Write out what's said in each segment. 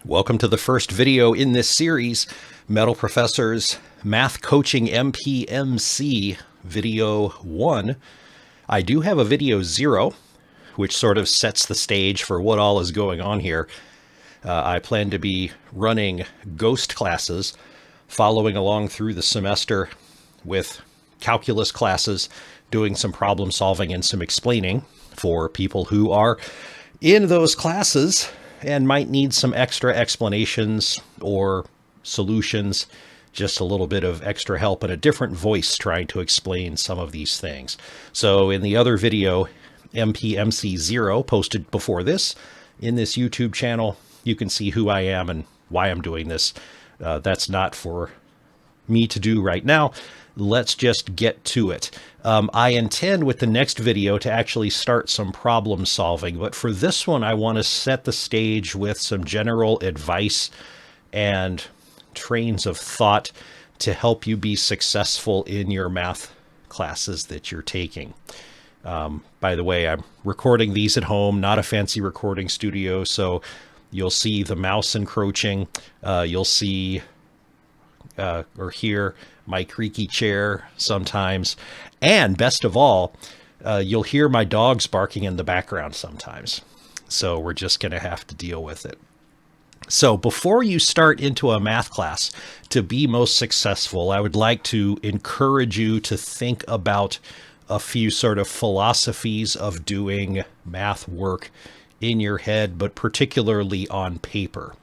Welcome to the first video in this series, Metal Professor's Math Coaching MPMC Video 1. I do have a Video 0, which sort of sets the stage for what all is going on here. I plan to be running ghost classes, following along through the semester with calculus classes, doing some problem solving and some explaining for people who are in those classes and might need some extra explanations or solutions, just a little bit of extra help and a different voice trying to explain some of these things. So in the other video, MPMC 0, posted before this, in this YouTube channel, you can see who I am and why I'm doing this. That's not for me to do right now. Let's just get to it. I intend with the next video to actually start some problem solving, but for this one, I want to set the stage with some general advice and trains of thought to help you be successful in your math classes that you're taking. By the way, I'm recording these at home, not a fancy recording studio, so you'll see the mouse encroaching. You'll see or hear my creaky chair sometimes. And best of all, you'll hear my dogs barking in the background sometimes. So we're just going to have to deal with it. So before you start into a math class, to be most successful, I would like to encourage you to think about a few sort of philosophies of doing math work in your head, but particularly on paper.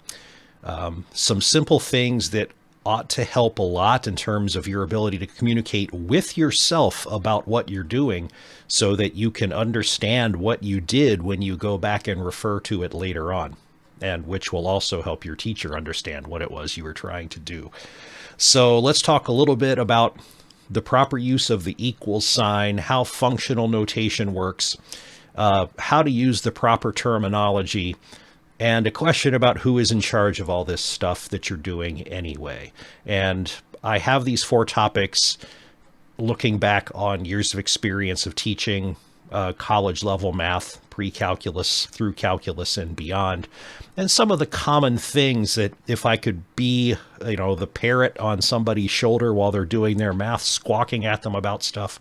Some simple things that ought to help a lot in terms of your ability to communicate with yourself about what you're doing so that you can understand what you did when you go back and refer to it later on, and which will also help your teacher understand what it was you were trying to do. So let's talk a little bit about the proper use of the equals sign, how functional notation works, how to use the proper terminology, and a question about who is in charge of all this stuff that you're doing anyway. And I have these 4 topics looking back on years of experience of teaching college level math, pre-calculus through calculus and beyond. And some of the common things that if I could be, the parrot on somebody's shoulder while they're doing their math, squawking at them about stuff,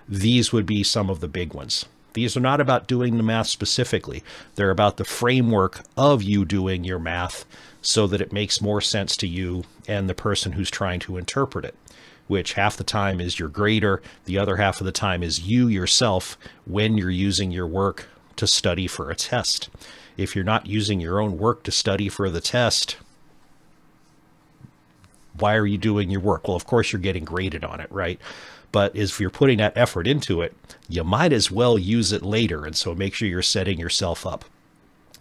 these would be some of the big ones. These are not about doing the math specifically. They're about the framework of you doing your math so that it makes more sense to you and the person who's trying to interpret it, which half the time is your grader. The other half of the time is you yourself when you're using your work to study for a test. If you're not using your own work to study for the test, why are you doing your work? Well, of course you're getting graded on it, right? But if you're putting that effort into it, you might as well use it later. And so make sure you're setting yourself up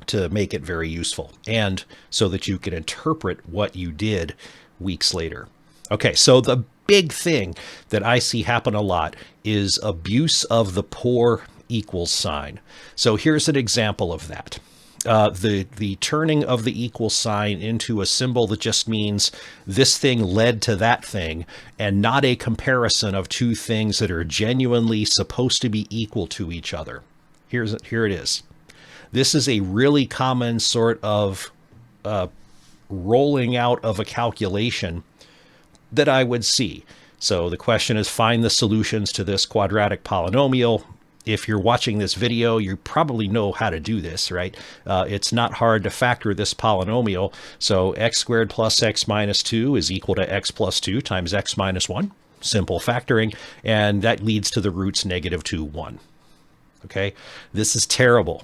to make it very useful and so that you can interpret what you did weeks later. Okay, so the big thing that I see happen a lot is abuse of the poor equals sign. So here's an example of that. The turning of the equal sign into a symbol that just means this thing led to that thing and not a comparison of two things that are genuinely supposed to be equal to each other. Here it is. This is a really common sort of rolling out of a calculation that I would see. So the question is, find the solutions to this quadratic polynomial. If you're watching this video, you probably know how to do this, right? It's not hard to factor this polynomial. So x squared plus x minus 2 is equal to x plus 2 times x minus 1. Simple factoring. And that leads to the roots -2, 1. Okay, this is terrible.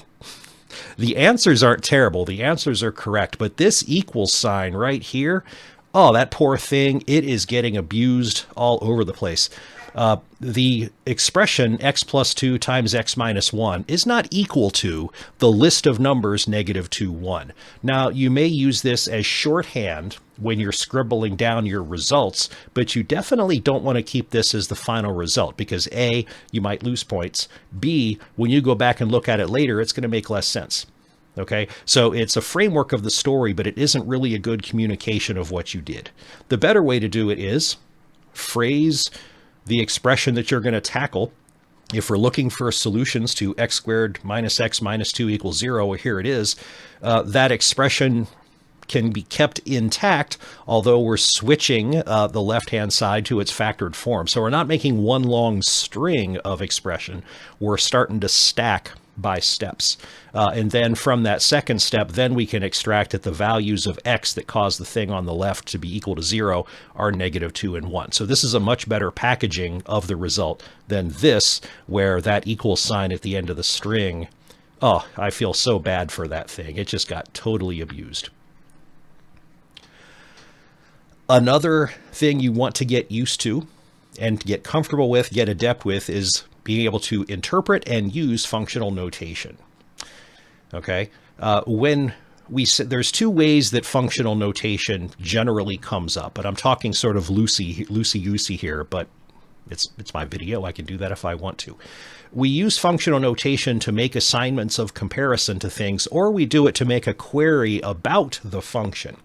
The answers aren't terrible. The answers are correct. But this equals sign right here, oh, that poor thing, it is getting abused all over the place. The expression x plus 2 times x minus 1 is not equal to the list of numbers -2, 1. Now, you may use this as shorthand when you're scribbling down your results, but you definitely don't want to keep this as the final result because A, you might lose points. B, when you go back and look at it later, it's going to make less sense. Okay, so it's a framework of the story, but it isn't really a good communication of what you did. The better way to do it is phrase the expression that you're going to tackle. If we're looking for solutions to x squared minus x minus 2 equals 0, well, here it is. That expression can be kept intact, although we're switching the left-hand side to its factored form. So we're not making one long string of expression. We're starting to stack by steps. And then from that second step, then we can extract that the values of x that cause the thing on the left to be equal to 0 are -2 and 1. So this is a much better packaging of the result than this, where that equal sign at the end of the string, oh, I feel so bad for that thing. It just got totally abused. Another thing you want to get used to and get comfortable with, get adept with, is being able to interpret and use functional notation. Okay, when we there's two ways that functional notation generally comes up, but I'm talking sort of loosey-goosey here, but it's my video. I can do that if I want to. We use functional notation to make assignments of comparison to things, or we do it to make a query about the function.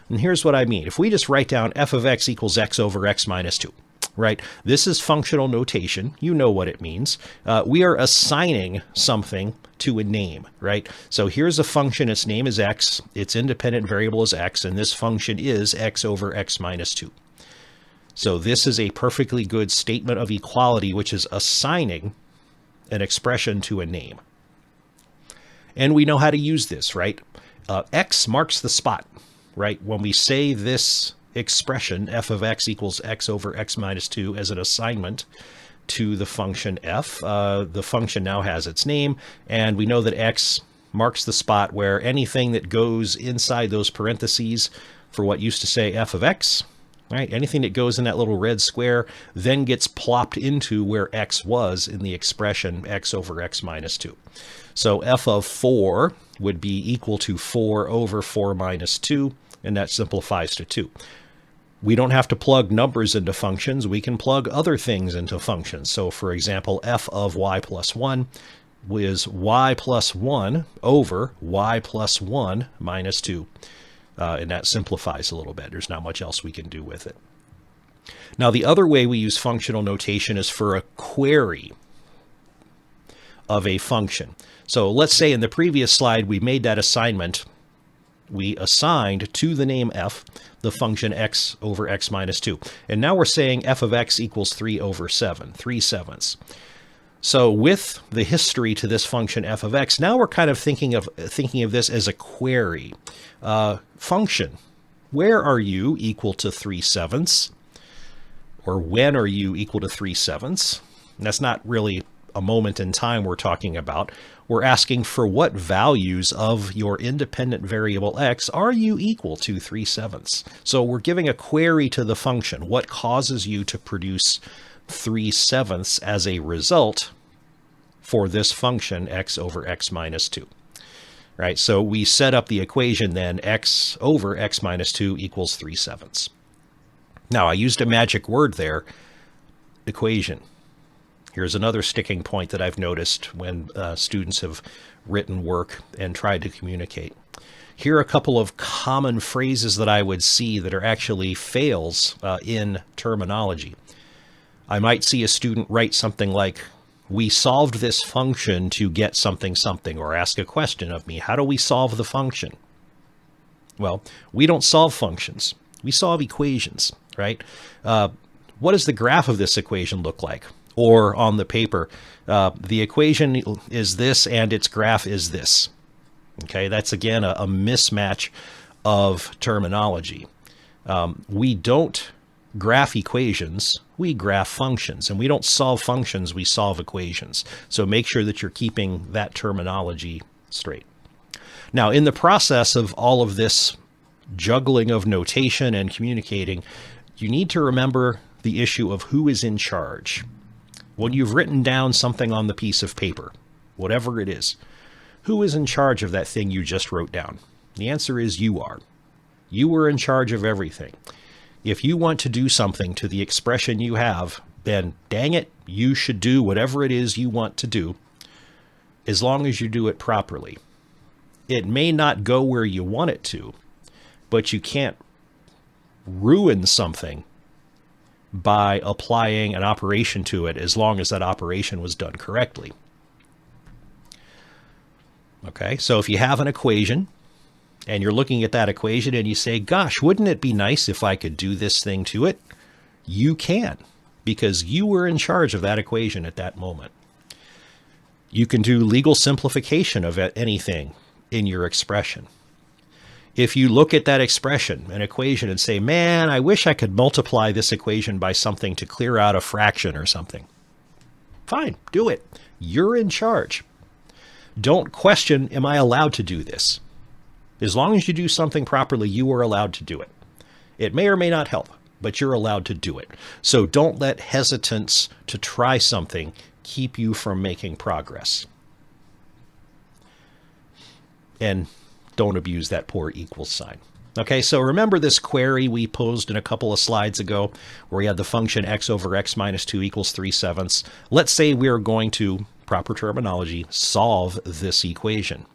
And here's what I mean. If we just write down f of x equals x over x minus 2, right? This is functional notation. You know what it means. We are assigning something to a name, right? So here's a function. Its name is x. Its independent variable is x, and this function is x over x minus 2. So this is a perfectly good statement of equality, which is assigning an expression to a name. And we know how to use this, right? X marks the spot, right? When we say this expression, f of x equals x over x minus 2, as an assignment to the function f, the function now has its name, and we know that x marks the spot where anything that goes inside those parentheses for what used to say f of x, right? Anything that goes in that little red square then gets plopped into where x was in the expression x over x minus 2. So f of 4 would be equal to 4 over 4 minus 2, and that simplifies to 2. We don't have to plug numbers into functions. We can plug other things into functions. So for example, f of y plus 1 is y plus 1 over y plus 1 minus 2. And that simplifies a little bit. There's not much else we can do with it. Now, the other way we use functional notation is for a query of a function. So let's say in the previous slide, we made that assignment. We assigned to the name f the function x over x minus 2. And now we're saying f of x equals 3 over 7, 3/7. So with the history to this function f of x, now we're kind of thinking of this as a query. Function, where are you equal to 3/7? Or when are you equal to 3/7? That's not really a moment in time we're talking about. We're asking for what values of your independent variable x are you equal to 3/7. So we're giving a query to the function. What causes you to produce 3/7 as a result for this function x over x minus 2? Right, so we set up the equation then, x over x minus 2 equals 3/7. Now I used a magic word there, equation. Here's another sticking point that I've noticed when students have written work and tried to communicate. Here are a couple of common phrases that I would see that are actually fails in terminology. I might see a student write something like, we solved this function to get something something, or ask a question of me, how do we solve the function? Well, we don't solve functions. We solve equations, right? What does the graph of this equation look like? Or on the paper, the equation is this and its graph is this. Okay, that's again a mismatch of terminology. We don't graph equations, we graph functions, and we don't solve functions, we solve equations. So make sure that you're keeping that terminology straight. Now, in the process of all of this juggling of notation and communicating, you need to remember the issue of who is in charge. When you've written down something on the piece of paper, whatever it is, who is in charge of that thing you just wrote down? The answer is you are. You are in charge of everything. If you want to do something to the expression you have, then dang it, you should do whatever it is you want to do, as long as you do it properly. It may not go where you want it to, but you can't ruin something by applying an operation to it as long as that operation was done correctly. Okay, so if you have an equation, and you're looking at that equation and you say, gosh, wouldn't it be nice if I could do this thing to it? You can, because you were in charge of that equation at that moment. You can do legal simplification of anything in your expression. If you look at that expression, an equation, and say, man, I wish I could multiply this equation by something to clear out a fraction or something. Fine, do it. You're in charge. Don't question, am I allowed to do this? As long as you do something properly, you are allowed to do it. It may or may not help, but you're allowed to do it. So don't let hesitance to try something keep you from making progress. And don't abuse that poor equals sign. Okay, so remember this query we posed in a couple of slides ago where we had the function x over x minus 2 equals 3/7. Let's say we are going to, proper terminology, solve this equation.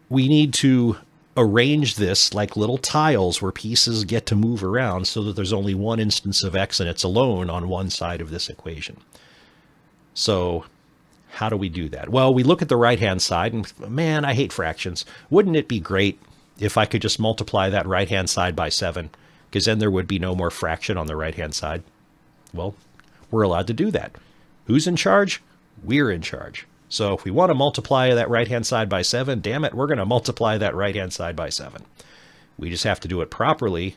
We need to arrange this like little tiles where pieces get to move around so that there's only one instance of x and it's alone on one side of this equation. So how do we do that? Well, we look at the right-hand side and, man, I hate fractions. Wouldn't it be great if I could just multiply that right-hand side by 7? Because then there would be no more fraction on the right-hand side. Well, we're allowed to do that. Who's in charge? We're in charge. So if we want to multiply that right-hand side by 7, damn it, we're going to multiply that right-hand side by 7. We just have to do it properly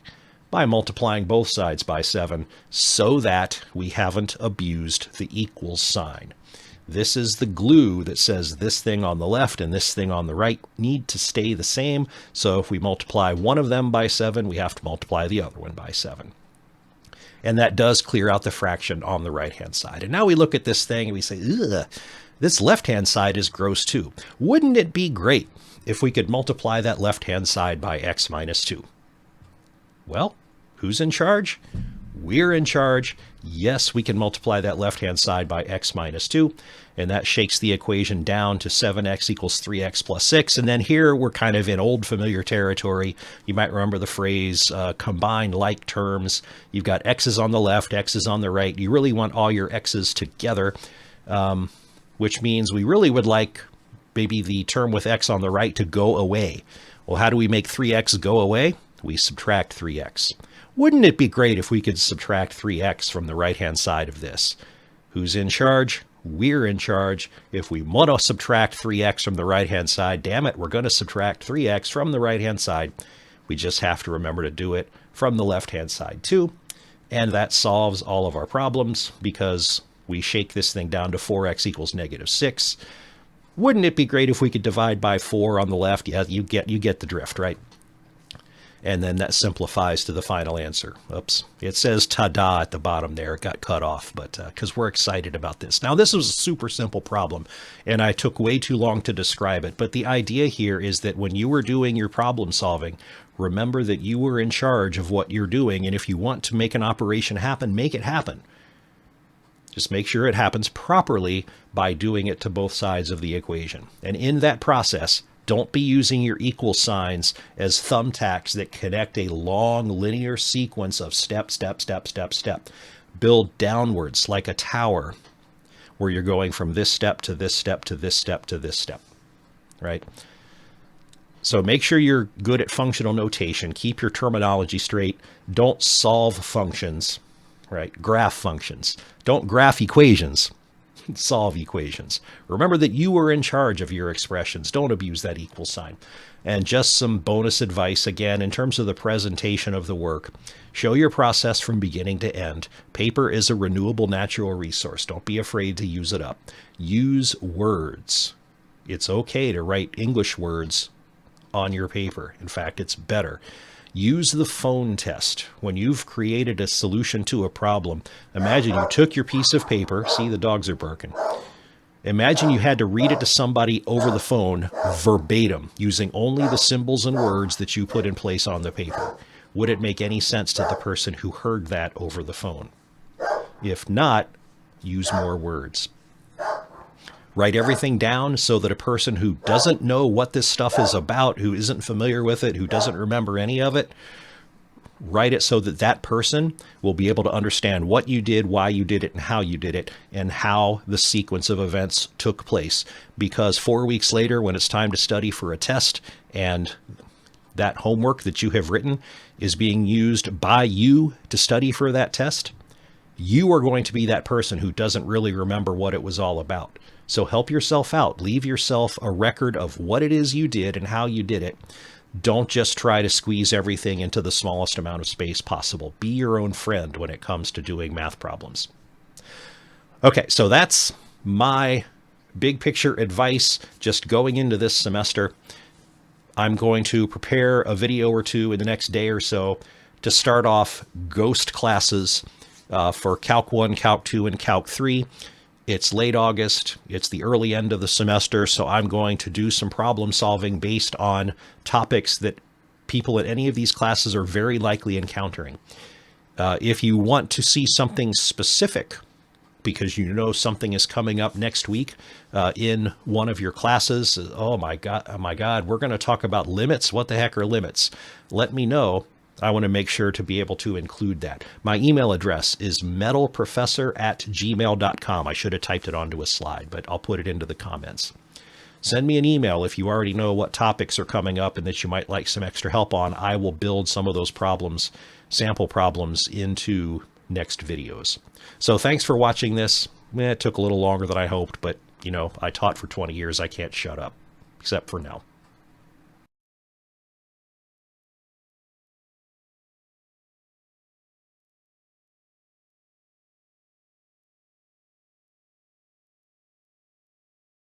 by multiplying both sides by 7 so that we haven't abused the equals sign. This is the glue that says this thing on the left and this thing on the right need to stay the same. So if we multiply one of them by 7, we have to multiply the other one by 7. And that does clear out the fraction on the right-hand side. And now we look at this thing and we say, ugh, this left-hand side is gross too. Wouldn't it be great if we could multiply that left-hand side by x minus 2? Well, who's in charge? We're in charge. Yes, we can multiply that left-hand side by x minus 2, and that shakes the equation down to 7x equals 3x plus 6. And then here we're kind of in old familiar territory. You might remember the phrase combine like terms. You've got x's on the left, x's on the right. You really want all your x's together, which means we really would like maybe the term with x on the right to go away. Well, how do we make 3x go away? We subtract 3x. Wouldn't it be great if we could subtract 3x from the right-hand side of this? Who's in charge? We're in charge. If we want to subtract 3x from the right-hand side, damn it, we're going to subtract 3x from the right-hand side. We just have to remember to do it from the left-hand side too. And that solves all of our problems because we shake this thing down to 4x equals negative 6. Wouldn't it be great if we could divide by 4 on the left? Yeah, you get the drift, right? And then that simplifies to the final answer. Oops. It says ta-da at the bottom there. It got cut off, but because we're excited about this. Now, this was a super simple problem, and I took way too long to describe it. But the idea here is that when you were doing your problem solving, remember that you were in charge of what you're doing. And if you want to make an operation happen, make it happen. Just make sure it happens properly by doing it to both sides of the equation. And in that process, don't be using your equal signs as thumbtacks that connect a long linear sequence of step, step, step, step, step. Build downwards like a tower where you're going from this step to this step to this step to this step, right? So make sure you're good at functional notation. Keep your terminology straight. Don't solve functions, right? Graph functions. Don't graph equations. Solve equations. Remember that you were in charge of your expressions. Don't abuse that equal sign. And just some bonus advice again in terms of the presentation of the work. Show your process from beginning to end. Paper is a renewable natural resource. Don't be afraid to use it up. Use words. It's okay to write English words on your paper. In fact, it's better. Use the phone test. When you've created a solution to a problem, imagine you took your piece of paper. See, the dogs are barking. Imagine you had to read it to somebody over the phone verbatim, using only the symbols and words that you put in place on the paper. Would it make any sense to the person who heard that over the phone? If not, use more words. Write everything down so that a person who doesn't know what this stuff is about, who isn't familiar with it, who doesn't remember any of it, write it so that that person will be able to understand what you did, why you did it, and how the sequence of events took place. Because 4 weeks later, when it's time to study for a test and that homework that you have written is being used by you to study for that test, you are going to be that person who doesn't really remember what it was all about. So help yourself out. Leave yourself a record of what it is you did and how you did it. Don't just try to squeeze everything into the smallest amount of space possible. Be your own friend when it comes to doing math problems. Okay, so that's my big picture advice just going into this semester. I'm going to prepare a video or two in the next day or so to start off ghost classes for Calc 1, Calc 2, and Calc 3. It's late August. It's the early end of the semester, so I'm going to do some problem solving based on topics that people in any of these classes are very likely encountering. If you want to see something specific, because you know something is coming up next week in one of your classes, oh my God, we're going to talk about limits. What the heck are limits? Let me know. I want to make sure to be able to include that. My email address is metalprofessor@gmail.com. I should have typed it onto a slide, but I'll put it into the comments. Send me an email if you already know what topics are coming up and that you might like some extra help on. I will build some of those problems, sample problems, into next videos. So thanks for watching this. It took a little longer than I hoped, but you know, I taught for 20 years. I can't shut up, except for now.